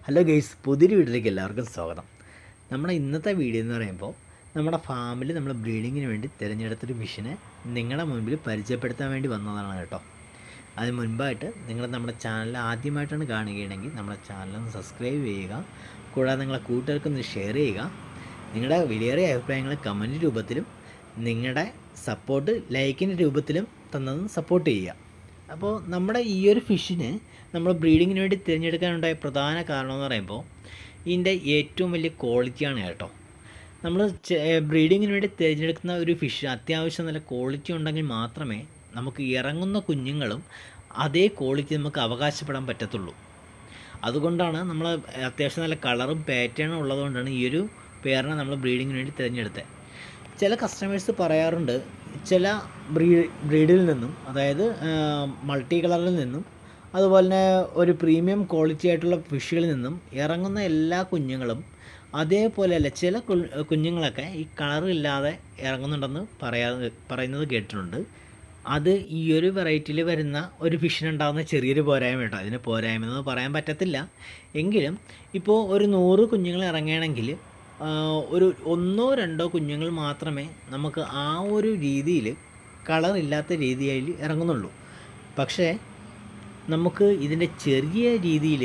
Hello guys, പുതിയൊരു വീട്ടിലേക്ക് എല്ലാവർക്കും സ്വാഗതം. നമ്മുടെ ഇന്നത്തെ വീഡിയോ എന്ന് പറയുമ്പോൾ നമ്മുടെ ഫാമിൽ നമ്മൾ ബ്രീഡിങ്ങിന് വേണ്ടി തിരഞ്ഞെടുത്തൊരു ഫിഷിനെ നിങ്ങളുടെ മുൻപിൽ പരിചയപ്പെടുത്താൻ വേണ്ടി വന്നതാണ് കേട്ടോ. അതിന് മുൻപായിട്ട് നിങ്ങൾ നമ്മുടെ ചാനൽ ആദ്യമായിട്ടാണ് കാണുകയാണെങ്കിൽ നമ്മുടെ ചാനലൊന്ന് സബ്സ്ക്രൈബ് ചെയ്യുക. കൂടാതെ നിങ്ങളെ കൂട്ടുകാർക്കൊന്ന് ഷെയർ ചെയ്യുക. നിങ്ങളുടെ വിലയേറിയ അഭിപ്രായങ്ങൾ കമൻറ്റ് രൂപത്തിലും നിങ്ങളുടെ സപ്പോർട്ട് ലൈക്കിൻ്റെ രൂപത്തിലും തന്നൊന്ന് സപ്പോർട്ട് ചെയ്യുക. അപ്പോൾ നമ്മുടെ ഈ ഒരു ഫിഷിന് നമ്മൾ ബ്രീഡിങ്ങിന് വേണ്ടി തിരഞ്ഞെടുക്കാനുണ്ടായ പ്രധാന കാരണം എന്ന് പറയുമ്പോൾ ഇതിൻ്റെ ഏറ്റവും വലിയ ക്വാളിറ്റിയാണ് കേട്ടോ. നമ്മൾ ബ്രീഡിങ്ങിന് വേണ്ടി തിരഞ്ഞെടുക്കുന്ന ഒരു ഫിഷ് അത്യാവശ്യം നല്ല ക്വാളിറ്റി ഉണ്ടെങ്കിൽ മാത്രമേ നമുക്ക് ഇറങ്ങുന്ന കുഞ്ഞുങ്ങളും അതേ ക്വാളിറ്റി നമുക്ക് അവകാശപ്പെടാൻ പറ്റത്തുള്ളൂ. അതുകൊണ്ടാണ് നമ്മൾ അത്യാവശ്യം നല്ല കളറും പാറ്റേണും ഉള്ളതുകൊണ്ടാണ് ഈ ഒരു പേരിനെ നമ്മൾ ബ്രീഡിങ്ങിന് വേണ്ടി തിരഞ്ഞെടുത്തത്. ചില കസ്റ്റമേഴ്സ് പറയാറുണ്ട്, ചില ബ്രീഡിൽ നിന്നും, അതായത് മൾട്ടി കളറിൽ നിന്നും അതുപോലെ തന്നെ ഒരു പ്രീമിയം ക്വാളിറ്റി ആയിട്ടുള്ള ഫിഷുകളിൽ നിന്നും ഇറങ്ങുന്ന എല്ലാ കുഞ്ഞുങ്ങളും അതേപോലെയല്ല, ചില കുഞ്ഞുങ്ങളൊക്കെ ഈ കളറില്ലാതെ ഇറങ്ങുന്നുണ്ടെന്ന് പറയുന്നത് കേട്ടിട്ടുണ്ട്. അത് ഈ ഒരു വെറൈറ്റിയിൽ വരുന്ന ഒരു ഫിഷിനുണ്ടാകുന്ന ചെറിയൊരു പോരായ്മ കേട്ടോ. അതിന് പോരായ്മ എന്ന് പറയാൻ പറ്റത്തില്ല. എങ്കിലും ഇപ്പോൾ ഒരു 100 കുഞ്ഞുങ്ങൾ ഇറങ്ങുകയാണെങ്കിൽ ഒരു 1-2 കുഞ്ഞുങ്ങൾ മാത്രമേ നമുക്ക് ആ ഒരു രീതിയിൽ കളറില്ലാത്ത രീതിയിൽ ഇറങ്ങുന്നുള്ളൂ. പക്ഷേ നമുക്ക് ഇതിൻ്റെ ചെറിയ രീതിയിൽ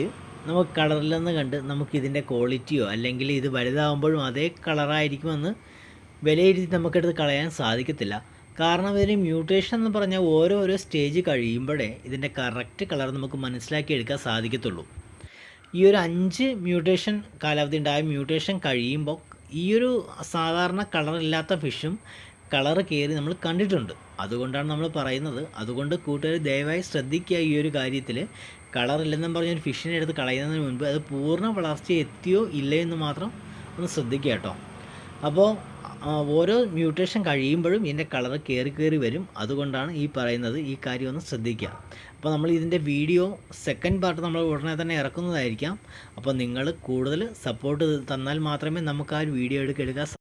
നമുക്ക് കളറില്ലെന്ന് കണ്ട് നമുക്കിതിൻ്റെ ക്വാളിറ്റിയോ അല്ലെങ്കിൽ ഇത് വലുതാകുമ്പോഴും അതേ കളറായിരിക്കുമെന്ന് വിലയിരുത്തി നമുക്കെടുത്ത് കളയാൻ സാധിക്കത്തില്ല. കാരണം ഇതിന് മ്യൂട്ടേഷൻ എന്ന് പറഞ്ഞാൽ ഓരോരോ സ്റ്റേജ് കഴിയുമ്പോഴേ ഇതിൻ്റെ കറക്റ്റ് കളർ നമുക്ക് മനസ്സിലാക്കി എടുക്കാൻ സാധിക്കത്തുള്ളൂ. ഈ ഒരു 5 മ്യൂട്ടേഷൻ കാലാവധി ഉണ്ടായ മ്യൂട്ടേഷൻ കഴിയുമ്പോൾ ഈ ഒരു സാധാരണ കളറില്ലാത്ത ഫിഷും കളറ് കയറി നമ്മൾ കണ്ടിട്ടുണ്ട്. അതുകൊണ്ടാണ് നമ്മൾ പറയുന്നത്. അതുകൊണ്ട് കൂട്ടുകാർ ദയവായി ശ്രദ്ധിക്കുക. ഈ ഒരു കാര്യത്തിൽ കളറില്ലെന്നും പറഞ്ഞൊരു ഫിഷിനെ എടുത്ത് കളയുന്നതിന് മുൻപ് അത് പൂർണ്ണ വളർച്ച എത്തിയോ ഇല്ലയോ എന്ന് മാത്രം ഒന്ന് ശ്രദ്ധിക്കുക കേട്ടോ. അപ്പോൾ ഓരോ മ്യൂട്ടേഷൻ കഴിയുമ്പോഴും ഇതിൻ്റെ കളറ് കയറി വരും. അതുകൊണ്ടാണ് ഈ പറയുന്നത്. ഈ കാര്യം ഒന്ന് ശ്രദ്ധിക്കുക. അപ്പോൾ നമ്മൾ ഇതിൻ്റെ വീഡിയോ സെക്കൻഡ് പാർട്ട് നമ്മൾ ഉടനെ തന്നെ ഇറക്കുന്നതായിരിക്കാം. അപ്പോൾ നിങ്ങൾ കൂടുതൽ സപ്പോർട്ട് തന്നാൽ മാത്രമേ നമുക്ക് ആ ഒരു വീഡിയോ എടുക്കാൻ